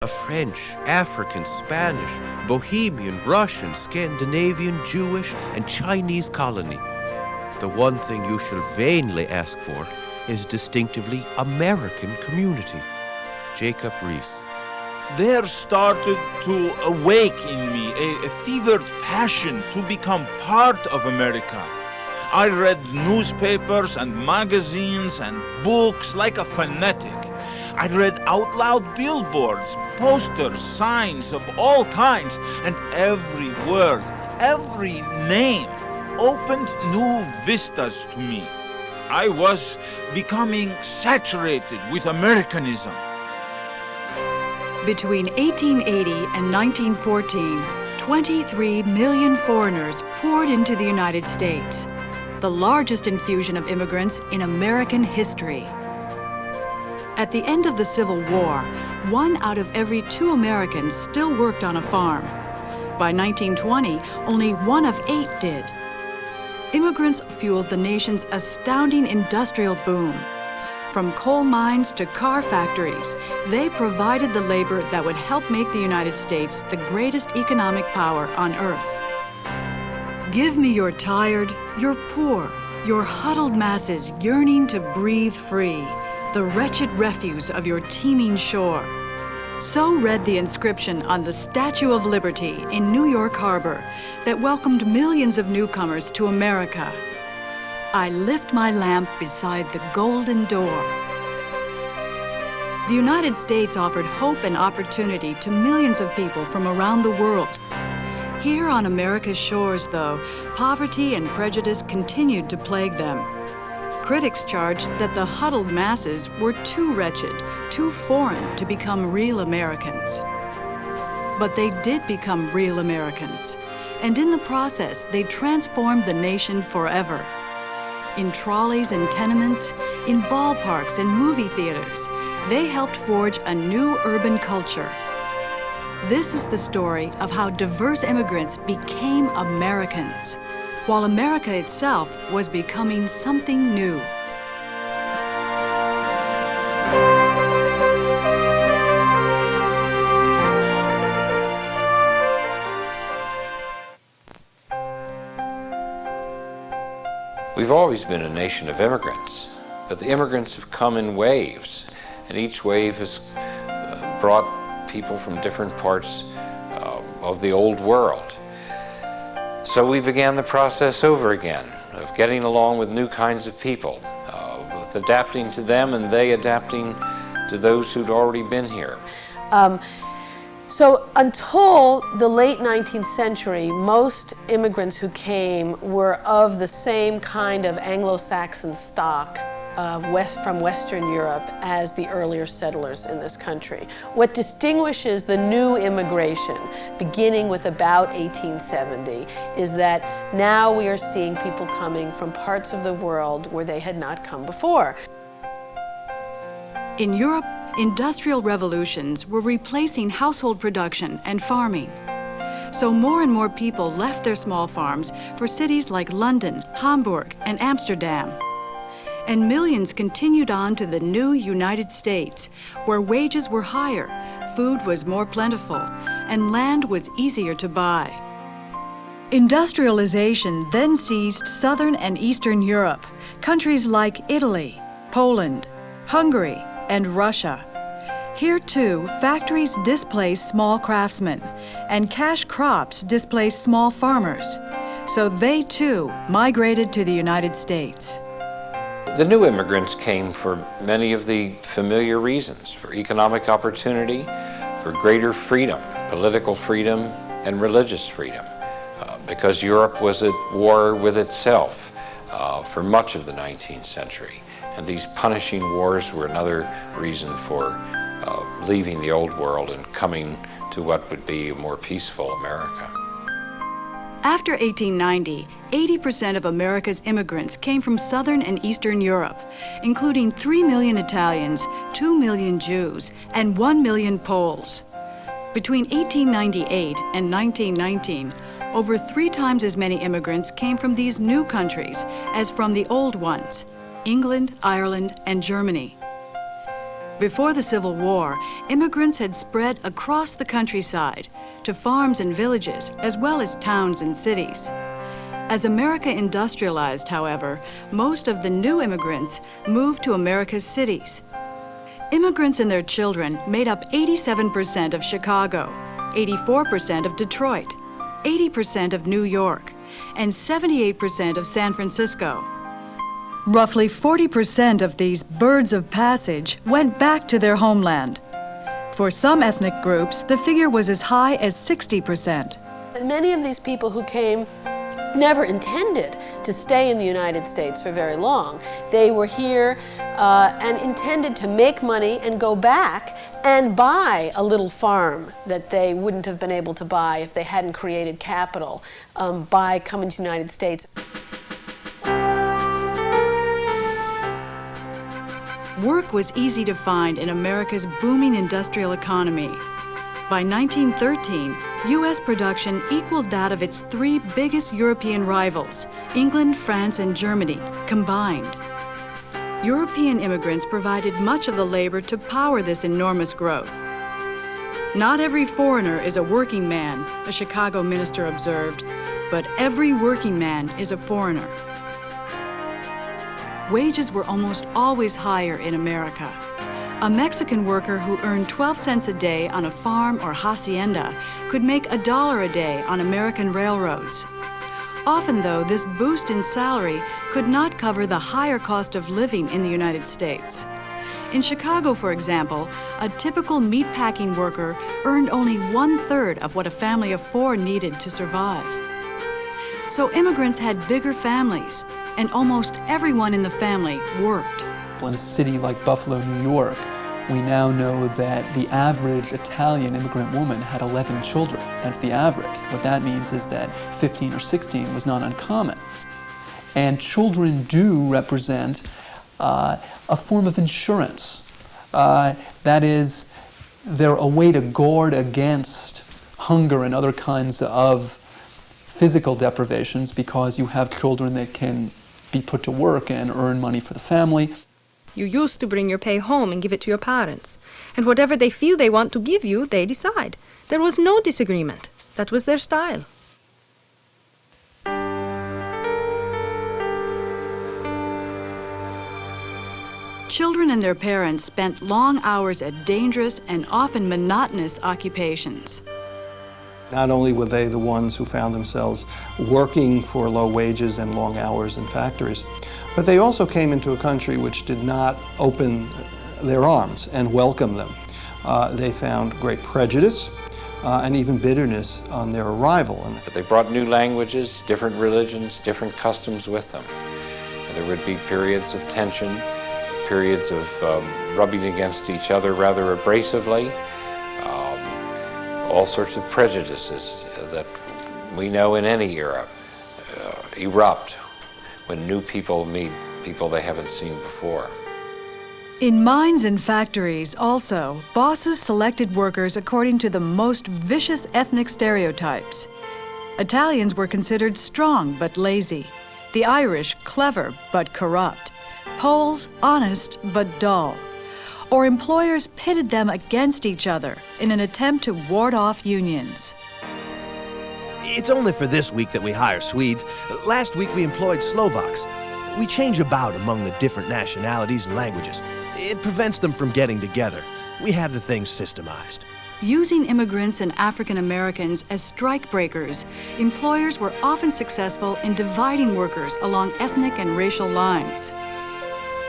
a French, African, Spanish, Bohemian, Russian, Scandinavian, Jewish, and Chinese colony. The one thing you shall vainly ask for is distinctively American community. Jacob Riis. There started to awake in me a fevered passion to become part of America. I read newspapers and magazines and books like a fanatic. I read out loud billboards, posters, signs of all kinds, and every word, every name opened new vistas to me. I was becoming saturated with Americanism. Between 1880 and 1914, 23 million foreigners poured into the United States, the largest infusion of immigrants in American history. At the end of the Civil War, 1 out of every 2 Americans still worked on a farm. By 1920, only 1 of 8 did. Immigrants fueled the nation's astounding industrial boom. From coal mines to car factories, they provided the labor that would help make the United States the greatest economic power on earth. Give me your tired, your poor, your huddled masses yearning to breathe free, the wretched refuse of your teeming shore. So read the inscription on the Statue of Liberty in New York Harbor that welcomed millions of newcomers to America. I lift my lamp beside the golden door. The United States offered hope and opportunity to millions of people from around the world. Here on America's shores, though, poverty and prejudice continued to plague them. Critics charged that the huddled masses were too wretched, too foreign to become real Americans. But they did become real Americans, and in the process, they transformed the nation forever. In trolleys and tenements, in ballparks and movie theaters, they helped forge a new urban culture. This is the story of how diverse immigrants became Americans, while America itself was becoming something new. We've always been a nation of immigrants, but the immigrants have come in waves, and each wave has brought people from different parts of the old world. So we began the process over again of getting along with new kinds of people, with adapting to them and they adapting to those who'd already been here. So until the late 19th century, most immigrants who came were of the same kind of Anglo-Saxon stock from Western Europe as the earlier settlers in this country. What distinguishes the new immigration, beginning with about 1870, is that now we are seeing people coming from parts of the world where they had not come before. In Europe, industrial revolutions were replacing household production and farming. So more and more people left their small farms for cities like London, Hamburg, and Amsterdam. And millions continued on to the new United States, where wages were higher, food was more plentiful, and land was easier to buy. Industrialization then seized Southern and Eastern Europe, countries like Italy, Poland, Hungary, and Russia. Here too, factories displaced small craftsmen, and cash crops displaced small farmers. So they too migrated to the United States. The new immigrants came for many of the familiar reasons: for economic opportunity, for greater freedom, political freedom, and religious freedom, because Europe was at war with itself for much of the 19th century. And these punishing wars were another reason for leaving the old world and coming to what would be a more peaceful America. After 1890, 80% of America's immigrants came from Southern and Eastern Europe, including 3 million Italians, 2 million Jews, and 1 million Poles. Between 1898 and 1919, over 3 times as many immigrants came from these new countries as from the old ones: England, Ireland, and Germany. Before the Civil War, immigrants had spread across the countryside to farms and villages, as well as towns and cities. As America industrialized, however, most of the new immigrants moved to America's cities. Immigrants and their children made up 87% of Chicago, 84% of Detroit, 80% of New York, and 78% of San Francisco. Roughly 40% of these birds of passage went back to their homeland. For some ethnic groups, the figure was as high as 60%. And many of these people who came never intended to stay in the United States for very long. They were here and intended to make money and go back and buy a little farm that they wouldn't have been able to buy if they hadn't created capital by coming to the United States. Work was easy to find in America's booming industrial economy. By 1913, U.S. production equaled that of its three biggest European rivals, England, France, and Germany, combined. European immigrants provided much of the labor to power this enormous growth. Not every foreigner is a working man, a Chicago minister observed, but every working man is a foreigner. Wages were almost always higher in America. A Mexican worker who earned 12 cents a day on a farm or hacienda could make $1 a day on American railroads. Often, though, this boost in salary could not cover the higher cost of living in the United States. In Chicago, for example, a typical meatpacking worker earned only 1/3 of what a family of four needed to survive. So immigrants had bigger families, and almost everyone in the family worked. In a city like Buffalo, New York, we now know that the average Italian immigrant woman had 11 children. That's the average. What that means is that 15 or 16 was not uncommon. And children do represent a form of insurance. That is, they're a way to guard against hunger and other kinds of physical deprivations because you have children that can be put to work and earn money for the family. You used to bring your pay home and give it to your parents. And whatever they feel they want to give you, they decide. There was no disagreement. That was their style. Children and their parents spent long hours at dangerous and often monotonous occupations. Not only were they the ones who found themselves working for low wages and long hours in factories, but they also came into a country which did not open their arms and welcome them. They found great prejudice and even bitterness on their arrival. But they brought new languages, different religions, different customs with them. And there would be periods of tension, periods of rubbing against each other rather abrasively, all sorts of prejudices that we know in any era erupt when new people meet people they haven't seen before. In mines and factories, also, bosses selected workers according to the most vicious ethnic stereotypes. Italians were considered strong but lazy, the Irish clever but corrupt, Poles honest but dull. Or employers pitted them against each other in an attempt to ward off unions. It's only for this week that we hire Swedes. Last week we employed Slovaks. We change about among the different nationalities and languages. It prevents them from getting together. We have the thing systemized. Using immigrants and African Americans as strike breakers, employers were often successful in dividing workers along ethnic and racial lines.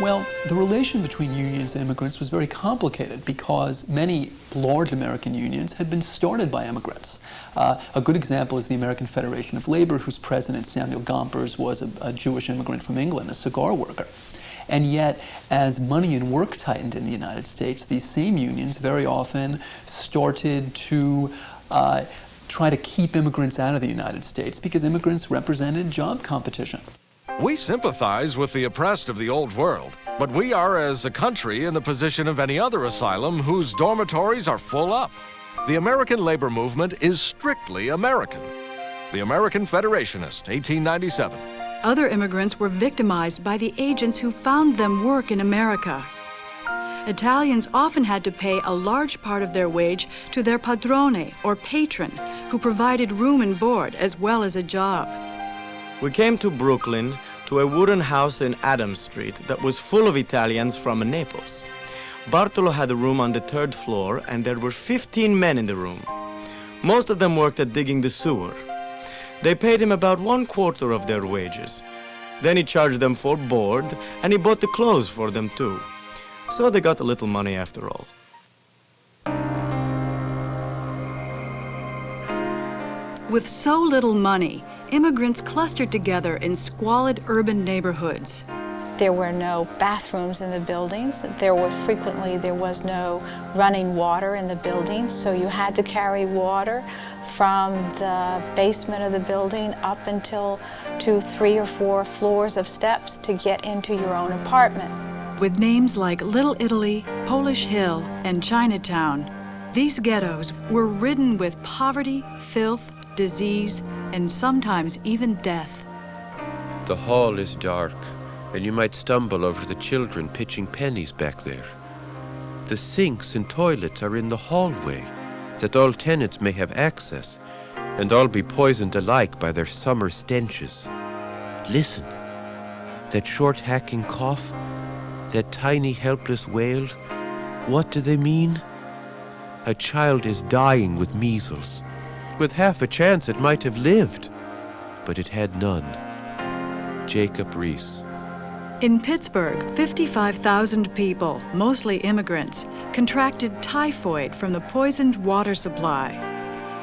Well, the relation between unions and immigrants was very complicated because many large American unions had been started by immigrants. A good example is the American Federation of Labor, whose president, Samuel Gompers, was a Jewish immigrant from England, a cigar worker. And yet, as money and work tightened in the United States, these same unions very often started to try to keep immigrants out of the United States because immigrants represented job competition. We sympathize with the oppressed of the old world, but we are, as a country, in the position of any other asylum whose dormitories are full up. The American labor movement is strictly American. The American Federationist, 1897. Other immigrants were victimized by the agents who found them work in America. Italians often had to pay a large part of their wage to their padrone, or patron, who provided room and board as well as a job. We came to Brooklyn, to a wooden house in Adams Street that was full of Italians from Naples. Bartolo had a room on the 3rd floor, and there were 15 men in the room. Most of them worked at digging the sewer. They paid him about 1/4 of their wages. Then he charged them for board, and he bought the clothes for them too. So they got a little money after all. With so little money, immigrants clustered together in squalid urban neighborhoods. There were no bathrooms in the buildings. There was no running water in the buildings, so you had to carry water from the basement of the building up until 2, 3, or 4 floors of steps to get into your own apartment. With names like Little Italy, Polish Hill, and Chinatown, these ghettos were ridden with poverty, filth, disease, and sometimes even death. The hall is dark, and you might stumble over the children pitching pennies back there. The sinks and toilets are in the hallway, that all tenants may have access, and all be poisoned alike by their summer stenches. Listen, that short hacking cough, that tiny helpless wail, what do they mean? A child is dying with measles. With half a chance it might have lived, but it had none. Jacob Reese. In Pittsburgh, 55,000 people, mostly immigrants, contracted typhoid from the poisoned water supply.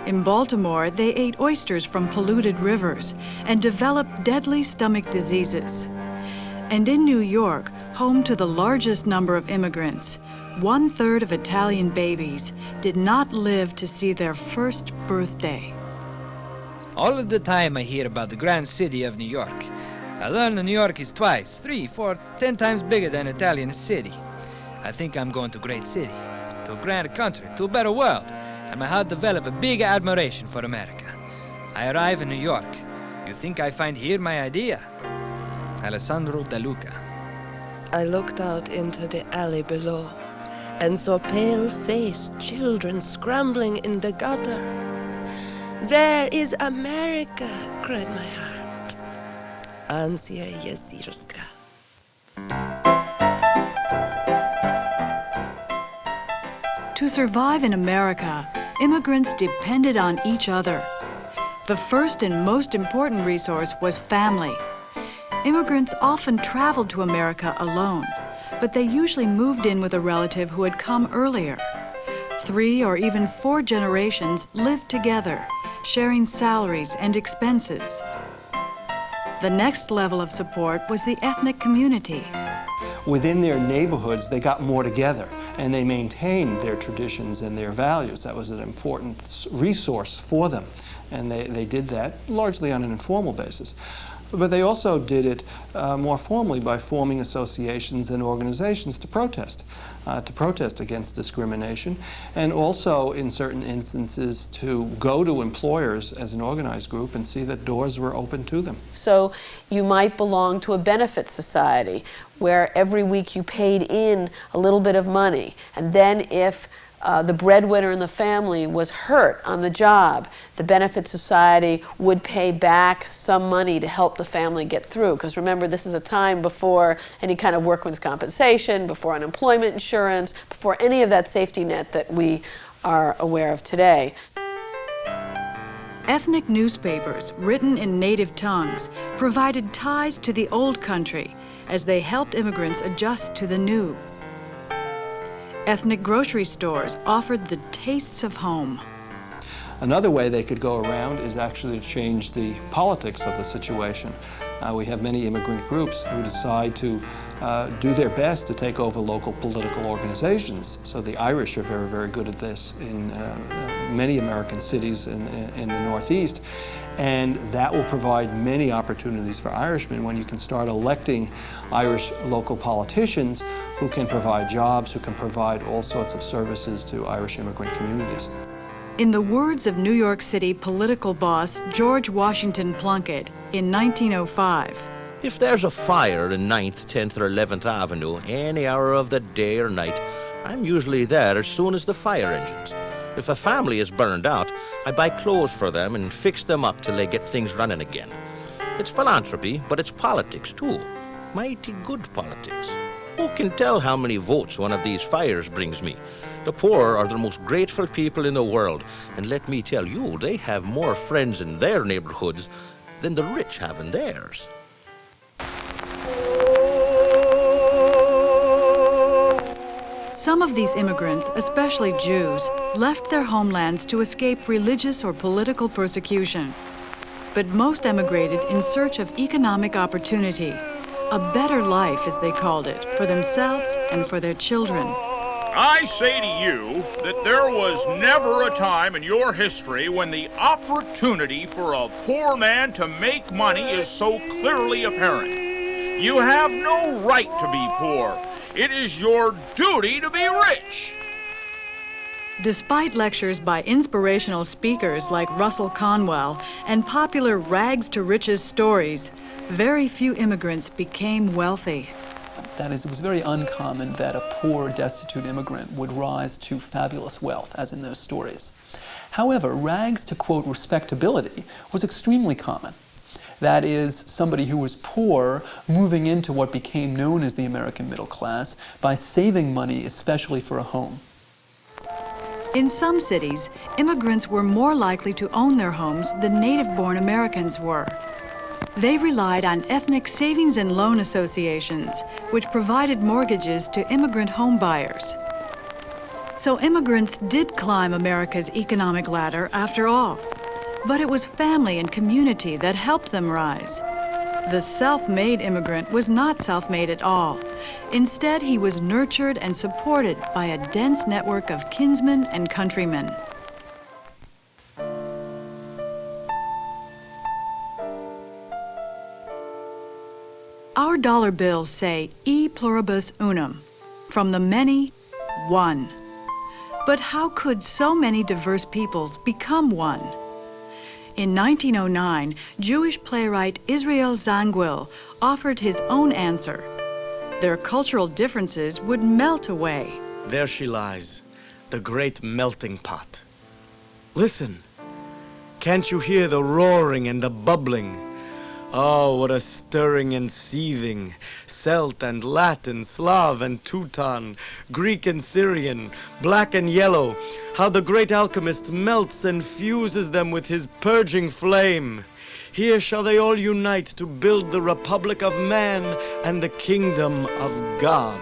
In Baltimore, they ate oysters from polluted rivers and developed deadly stomach diseases. And in New York, home to the largest number of immigrants, 1/3 of Italian babies did not live to see their first birthday. All of the time I hear about the grand city of New York. I learned that New York is 2, 3, 4, 10 times bigger than Italian city. I think I'm going to a great city, to a grand country, to a better world, and my heart developed a big admiration for America. I arrive in New York. You think I find here my idea? Alessandro De Luca. I looked out into the alley below and saw pale-faced children scrambling in the gutter. There is America, cried my heart. Ansia Jezierska. To survive in America, immigrants depended on each other. The first and most important resource was family. Immigrants often traveled to America alone, but they usually moved in with a relative who had come earlier. 3 or even 4 generations lived together, sharing salaries and expenses. The next level of support was the ethnic community. Within their neighborhoods, they got more together, and they maintained their traditions and their values. That was an important resource for them, and they did that largely on an informal basis. But they also did it more formally by forming associations and organizations to protest against discrimination, and also in certain instances to go to employers as an organized group and see that doors were open to them. So you might belong to a benefit society where every week you paid in a little bit of money, and then if the breadwinner in the family was hurt on the job, the benefit society would pay back some money to help the family get through. Because remember, this is a time before any kind of workman's compensation, before unemployment insurance, before any of that safety net that we are aware of today. Ethnic newspapers, written in native tongues, provided ties to the old country as they helped immigrants adjust to the new. Ethnic grocery stores offered the tastes of home. Another way they could go around is actually to change the politics of the situation. We have many immigrant groups who decide to do their best to take over local political organizations. So the Irish are very, very good at this in many American cities in the Northeast. And that will provide many opportunities for Irishmen when you can start electing Irish local politicians who can provide jobs, who can provide all sorts of services to Irish immigrant communities. In the words of New York City political boss George Washington Plunkett in 1905, If there's a fire in 9th, 10th, or 11th Avenue, any hour of the day or night, I'm usually there as soon as the fire engines. If a family is burned out, I buy clothes for them and fix them up till they get things running again. It's philanthropy, but it's politics too. Mighty good politics. Who can tell how many votes one of these fires brings me? The poor are the most grateful people in the world, and let me tell you, they have more friends in their neighborhoods than the rich have in theirs. Some of these immigrants, especially Jews, left their homelands to escape religious or political persecution. But most emigrated in search of economic opportunity, a better life, as they called it, for themselves and for their children. I say to you that there was never a time in your history when the opportunity for a poor man to make money is so clearly apparent. You have no right to be poor. It is your duty to be rich. Despite lectures by inspirational speakers like Russell Conwell and popular rags to riches stories, very few immigrants became wealthy. That is, it was very uncommon that a poor, destitute immigrant would rise to fabulous wealth, as in those stories. However, rags to, quote, respectability was extremely common. That is, somebody who was poor moving into what became known as the American middle class by saving money especially for a home. In some cities, immigrants were more likely to own their homes than native-born Americans were. They relied on ethnic savings and loan associations, which provided mortgages to immigrant home buyers. So immigrants did climb America's economic ladder after all. But it was family and community that helped them rise. The self-made immigrant was not self-made at all. Instead, he was nurtured and supported by a dense network of kinsmen and countrymen. Our dollar bills say e pluribus unum, from the many, one. But how could so many diverse peoples become one? In 1909, Jewish playwright Israel Zangwill offered his own answer. Their cultural differences would melt away. There she lies, the great melting pot. Listen, can't you hear the roaring and the bubbling? Oh, what a stirring and seething. Celt and Latin, Slav and Teuton, Greek and Syrian, black and yellow, how the great alchemist melts and fuses them with his purging flame. Here shall they all unite to build the Republic of Man and the Kingdom of God.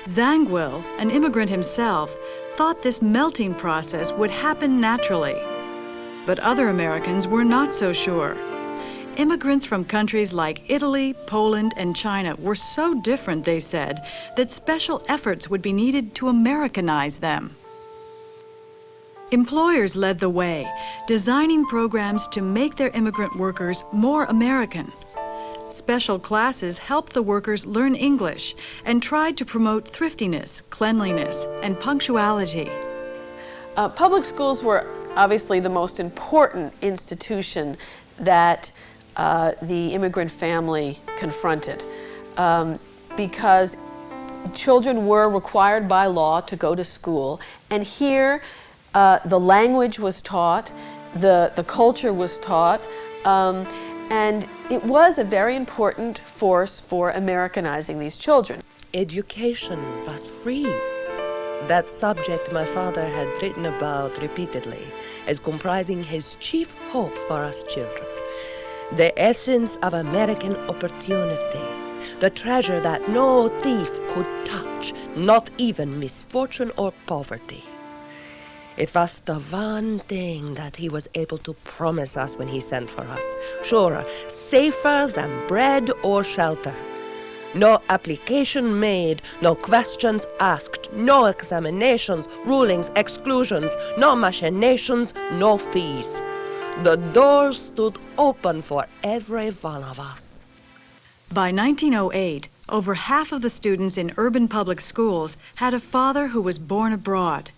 Zangwill, an immigrant himself, thought this melting process would happen naturally. But other Americans were not so sure. Immigrants from countries like Italy, Poland, and China were so different, they said, that special efforts would be needed to Americanize them. Employers led the way, designing programs to make their immigrant workers more American. Special classes helped the workers learn English and tried to promote thriftiness, cleanliness, and punctuality. Public schools were obviously the most important institution that the immigrant family confronted because children were required by law to go to school, and here the language was taught, the culture was taught, and it was a very important force for Americanizing these children. Education was free. That subject my father had written about repeatedly as comprising his chief hope for us children. The essence of American opportunity, the treasure that no thief could touch, not even misfortune or poverty. It was the one thing that he was able to promise us when he sent for us. Surer, safer than bread or shelter. No application made, no questions asked, no examinations, rulings, exclusions, no machinations, no fees. The door stood open for every one of us. By 1908, over half of the students in urban public schools had a father who was born abroad.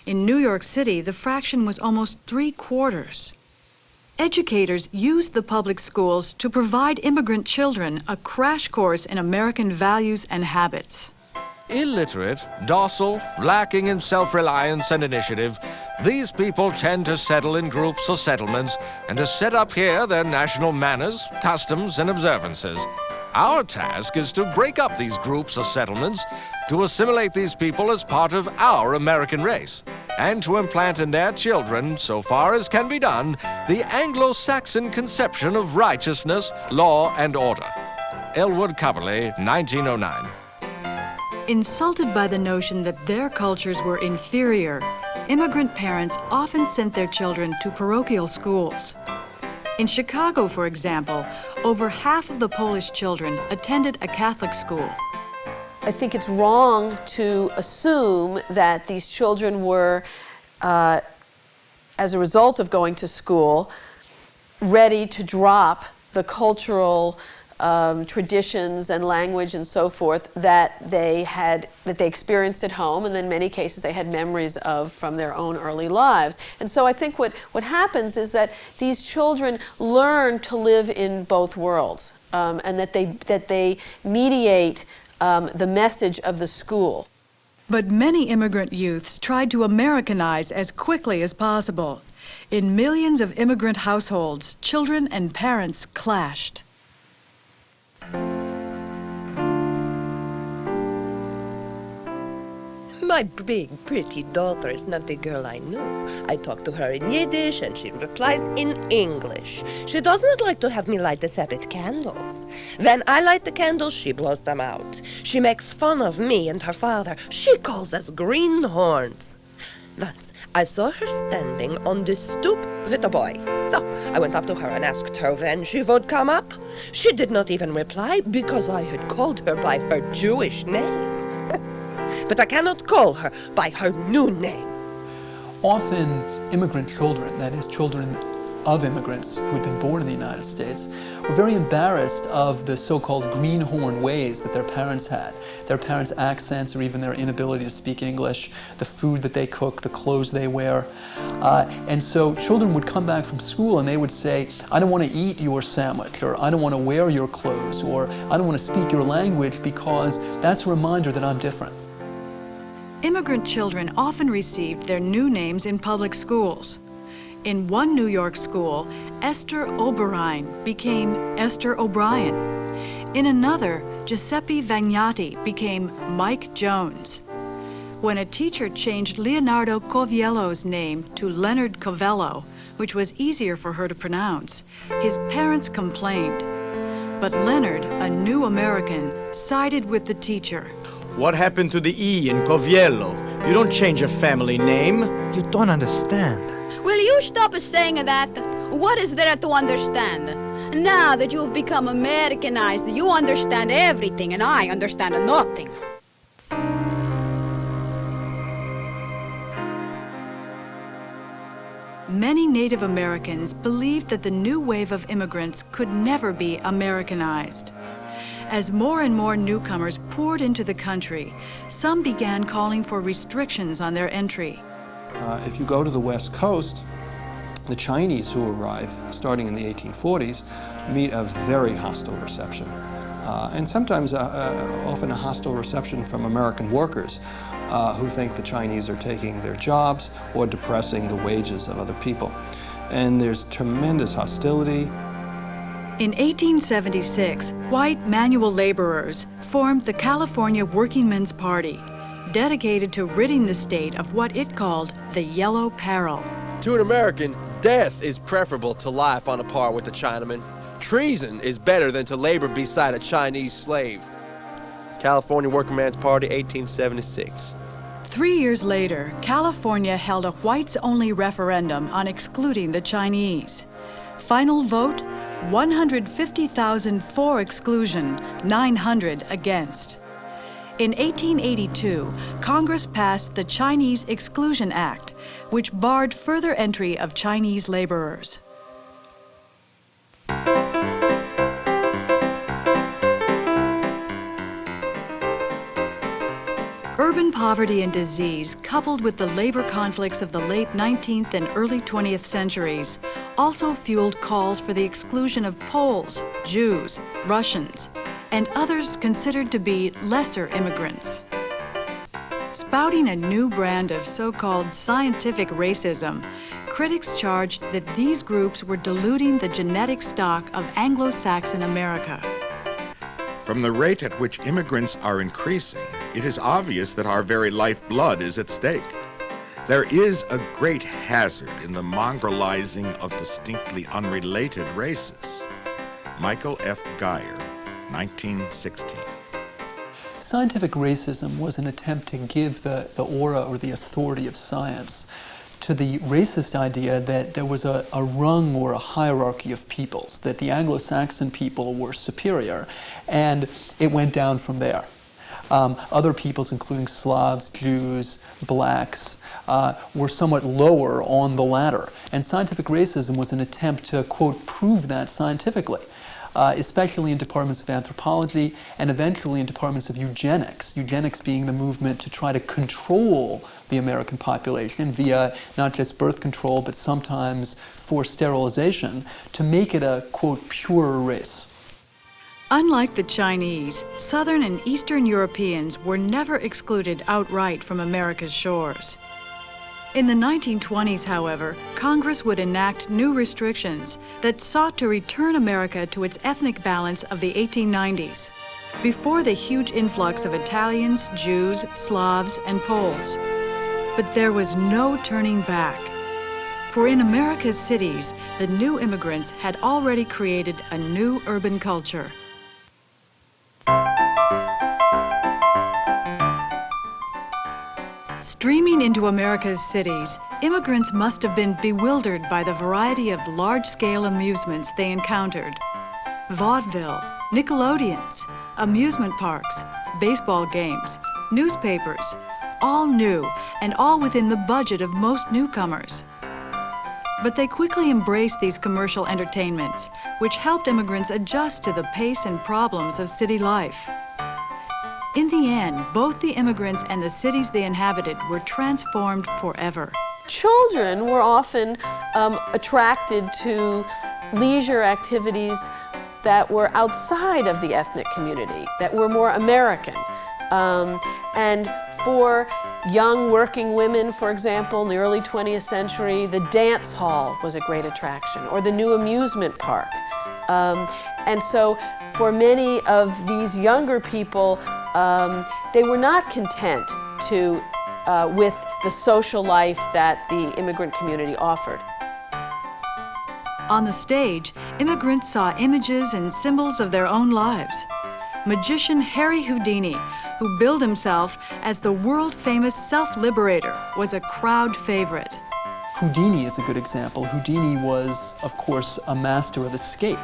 In New York City, the fraction was almost 3/4. Educators used the public schools to provide immigrant children a crash course in American values and habits. Illiterate, docile, lacking in self-reliance and initiative, these people tend to settle in groups or settlements and to set up here their national manners, customs, and observances. Our task is to break up these groups or settlements, to assimilate these people as part of our American race, and to implant in their children, so far as can be done, the Anglo-Saxon conception of righteousness, law, and order. Elwood Cubberley, 1909. Insulted by the notion that their cultures were inferior, immigrant parents often sent their children to parochial schools. In Chicago, for example, over half of the Polish children attended a Catholic school. I think it's wrong to assume that these children were, as a result of going to school, ready to drop the cultural traditions and language and so forth that they experienced at home, and in many cases they had memories of from their own early lives. And so I think what happens is that these children learn to live in both worlds, and that they mediate the message of the school. But many immigrant youths tried to Americanize as quickly as possible. In millions of immigrant households, children and parents clashed. My big, pretty daughter is not the girl I knew. I talk to her in Yiddish and she replies in English. She does not like to have me light the Sabbath candles. When I light the candles, she blows them out. She makes fun of me and her father. She calls us greenhorns. Once, I saw her standing on the stoop with a boy. So I went up to her and asked her when she would come up. She did not even reply because I had called her by her Jewish name. But I cannot call her by her new name. Often immigrant children, that is children of immigrants who had been born in the United States, were very embarrassed of the so-called greenhorn ways that their parents had. Their parents' accents or even their inability to speak English, the food that they cook, the clothes they wear. And so children would come back from school and they would say, I don't want to eat your sandwich, or I don't want to wear your clothes, or I don't want to speak your language because that's a reminder that I'm different. Immigrant children often received their new names in public schools. In one New York school, Esther Oberrein became Esther O'Brien. In another, Giuseppe Vagnati became Mike Jones. When a teacher changed Leonardo Coviello's name to Leonard Covello, which was easier for her to pronounce, his parents complained. But Leonard, a new American, sided with the teacher. What happened to the E in Coviello? You don't change a family name. You don't understand. Will you stop saying that? What is there to understand? Now that you've become Americanized, you understand everything and I understand nothing. Many Native Americans believed that the new wave of immigrants could never be Americanized. As more and more newcomers poured into the country, some began calling for restrictions on their entry. If you go to the West Coast, the Chinese who arrive, starting in the 1840s, meet a very hostile reception. And sometimes, often a hostile reception from American workers who think the Chinese are taking their jobs or depressing the wages of other people. And there's tremendous hostility. In 1876, white manual laborers formed the California Workingmen's Party, dedicated to ridding the state of what it called the Yellow Peril. To an American, death is preferable to life on a par with a Chinaman. Treason is better than to labor beside a Chinese slave. California Workingmen's Party, 1876. 3 years later, California held a whites-only referendum on excluding the Chinese. Final vote, 150,000 for exclusion, 900 against. In 1882, Congress passed the Chinese Exclusion Act, which barred further entry of Chinese laborers. Urban poverty and disease, coupled with the labor conflicts of the late 19th and early 20th centuries, also fueled calls for the exclusion of Poles, Jews, Russians, and others considered to be lesser immigrants. Spouting a new brand of so-called scientific racism, critics charged that these groups were diluting the genetic stock of Anglo-Saxon America. From the rate at which immigrants are increasing, it is obvious that our very lifeblood is at stake. There is a great hazard in the mongrelizing of distinctly unrelated races. Michael F. Geyer, 1916. Scientific racism was an attempt to give the aura or the authority of science to the racist idea that there was a rung or a hierarchy of peoples, that the Anglo-Saxon people were superior, and it went down from there. Other peoples, including Slavs, Jews, blacks, were somewhat lower on the ladder. And scientific racism was an attempt to, quote, prove that scientifically, especially in departments of anthropology and eventually in departments of eugenics. Eugenics being the movement to try to control the American population via not just birth control, but sometimes forced sterilization, to make it a, quote, purer race. Unlike the Chinese, Southern and Eastern Europeans were never excluded outright from America's shores. In the 1920s, however, Congress would enact new restrictions that sought to return America to its ethnic balance of the 1890s, before the huge influx of Italians, Jews, Slavs, and Poles. But there was no turning back. For in America's cities, the new immigrants had already created a new urban culture. Streaming into America's cities, immigrants must have been bewildered by the variety of large-scale amusements they encountered. Vaudeville, Nickelodeons, amusement parks, baseball games, newspapers, all new and all within the budget of most newcomers. But they quickly embraced these commercial entertainments, which helped immigrants adjust to the pace and problems of city life. In the end, both the immigrants and the cities they inhabited were transformed forever. Children were often attracted to leisure activities that were outside of the ethnic community, that were more American. And for young working women, for example, in the early 20th century, the dance hall was a great attraction, or the new amusement park. And so for many of these younger people, they were not content with the social life that the immigrant community offered. On the stage, immigrants saw images and symbols of their own lives. Magician Harry Houdini, who billed himself as the world-famous self-liberator, was a crowd favorite. Houdini is a good example. Houdini was, of course, a master of escape,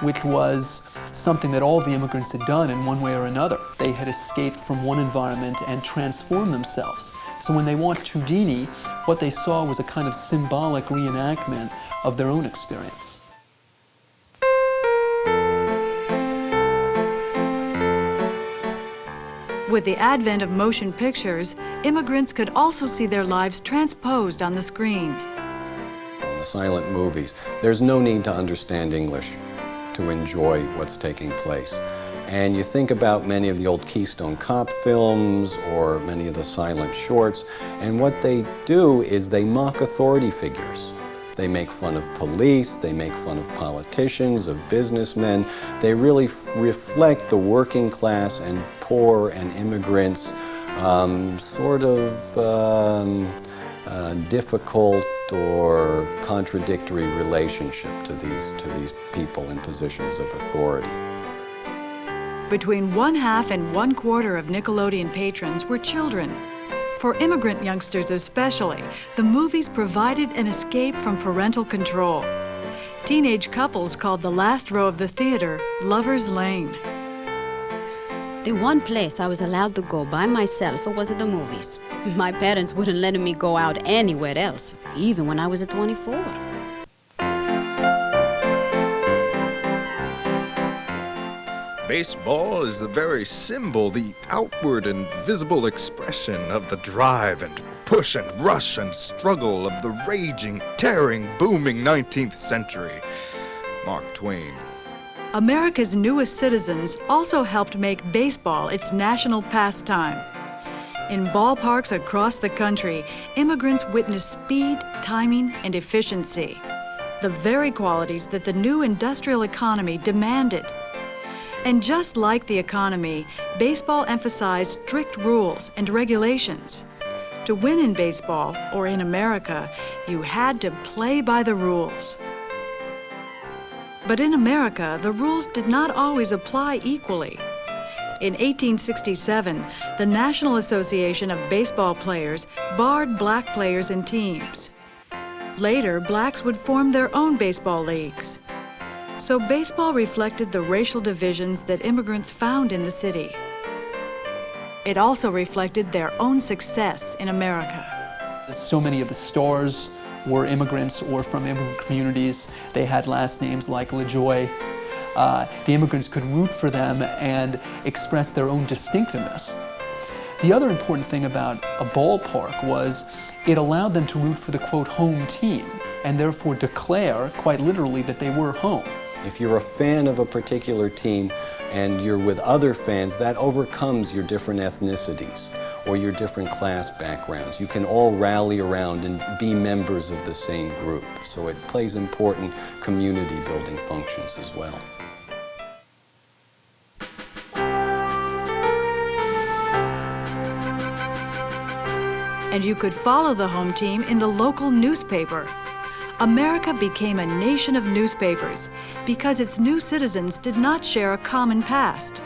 which was something that all the immigrants had done in one way or another. They had escaped from one environment and transformed themselves. So when they watched Houdini, what they saw was a kind of symbolic reenactment of their own experience. With the advent of motion pictures, immigrants could also see their lives transposed on the screen. In the silent movies, there's no need to understand English to enjoy what's taking place. And you think about many of the old Keystone Cop films or many of the silent shorts, and what they do is they mock authority figures. They make fun of police, they make fun of politicians, of businessmen. They really reflect the working class and poor and immigrants' sort of difficult or contradictory relationship to these people in positions of authority. Between 1/2 and 1/4 of Nickelodeon patrons were children. For immigrant youngsters especially, the movies provided an escape from parental control. Teenage couples called the last row of the theater Lover's Lane. The one place I was allowed to go by myself was at the movies. My parents wouldn't let me go out anywhere else, even when I was 24. Baseball is the very symbol, the outward and visible expression of the drive and push and rush and struggle of the raging, tearing, booming 19th century. Mark Twain. America's newest citizens also helped make baseball its national pastime. In ballparks across the country, immigrants witnessed speed, timing, and efficiency, the very qualities that the new industrial economy demanded. And just like the economy, baseball emphasized strict rules and regulations. To win in baseball, or in America, you had to play by the rules. But in America, the rules did not always apply equally. In 1867, the National Association of Baseball Players barred black players in teams. Later, blacks would form their own baseball leagues. So baseball reflected the racial divisions that immigrants found in the city. It also reflected their own success in America. So many of the stars were immigrants or from immigrant communities. They had last names like LaJoy. The immigrants could root for them and express their own distinctiveness. The other important thing about a ballpark was it allowed them to root for the, quote, home team, and therefore declare, quite literally, that they were home. If you're a fan of a particular team and you're with other fans, that overcomes your different ethnicities or your different class backgrounds. You can all rally around and be members of the same group. So it plays important community building functions as well. And you could follow the home team in the local newspaper. America became a nation of newspapers because its new citizens did not share a common past.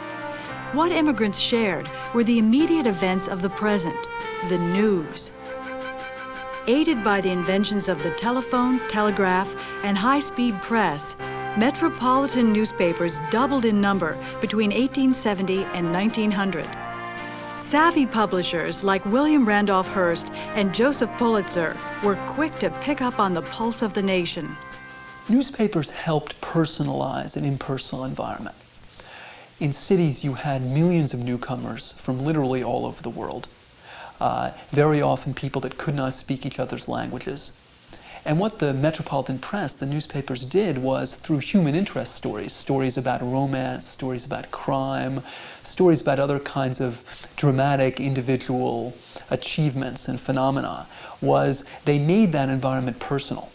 What immigrants shared were the immediate events of the present, the news. Aided by the inventions of the telephone, telegraph, and high-speed press, metropolitan newspapers doubled in number between 1870 and 1900. Savvy publishers like William Randolph Hearst and Joseph Pulitzer were quick to pick up on the pulse of the nation. Newspapers helped personalize an impersonal environment. In cities, you had millions of newcomers from literally all over the world. Very often people that could not speak each other's languages. And what the metropolitan press, the newspapers, did was, through human interest stories, stories about romance, stories about crime, stories about other kinds of dramatic individual achievements and phenomena, was they made that environment personal.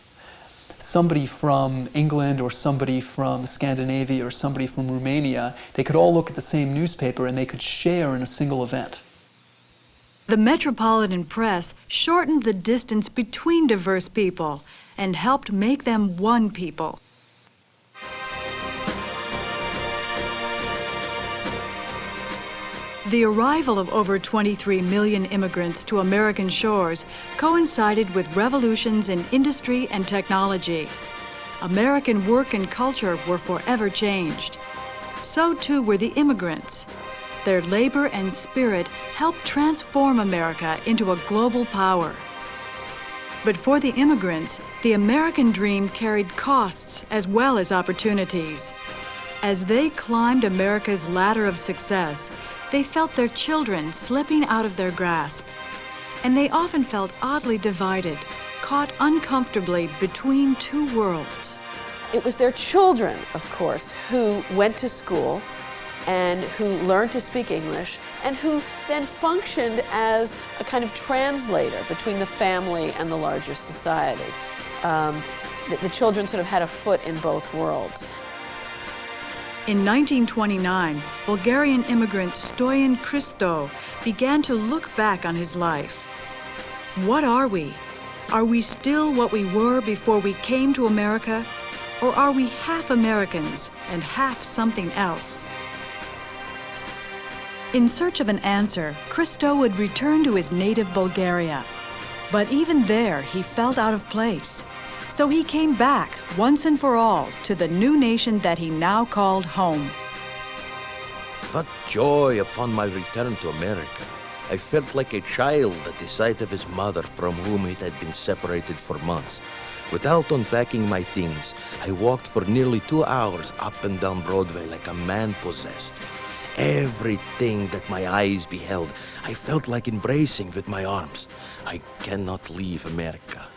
Somebody from England or somebody from Scandinavia or somebody from Romania, they could all look at the same newspaper and they could share in a single event. The metropolitan press shortened the distance between diverse people and helped make them one people. The arrival of over 23 million immigrants to American shores coincided with revolutions in industry and technology. American work and culture were forever changed. So too were the immigrants. Their labor and spirit helped transform America into a global power. But for the immigrants, the American dream carried costs as well as opportunities. As they climbed America's ladder of success, they felt their children slipping out of their grasp. And they often felt oddly divided, caught uncomfortably between two worlds. It was their children, of course, who went to school and who learned to speak English and who then functioned as a kind of translator between the family and the larger society. The children sort of had a foot in both worlds. In 1929, Bulgarian immigrant Stoyan Christo began to look back on his life. What are we? Are we still what we were before we came to America? Or are we half Americans and half something else? In search of an answer, Christo would return to his native Bulgaria. But even there, he felt out of place. So he came back, once and for all, to the new nation that he now called home. What joy upon my return to America. I felt like a child at the sight of his mother from whom he had been separated for months. Without unpacking my things, I walked for nearly 2 hours up and down Broadway like a man possessed. Everything that my eyes beheld, I felt like embracing with my arms. I cannot leave America.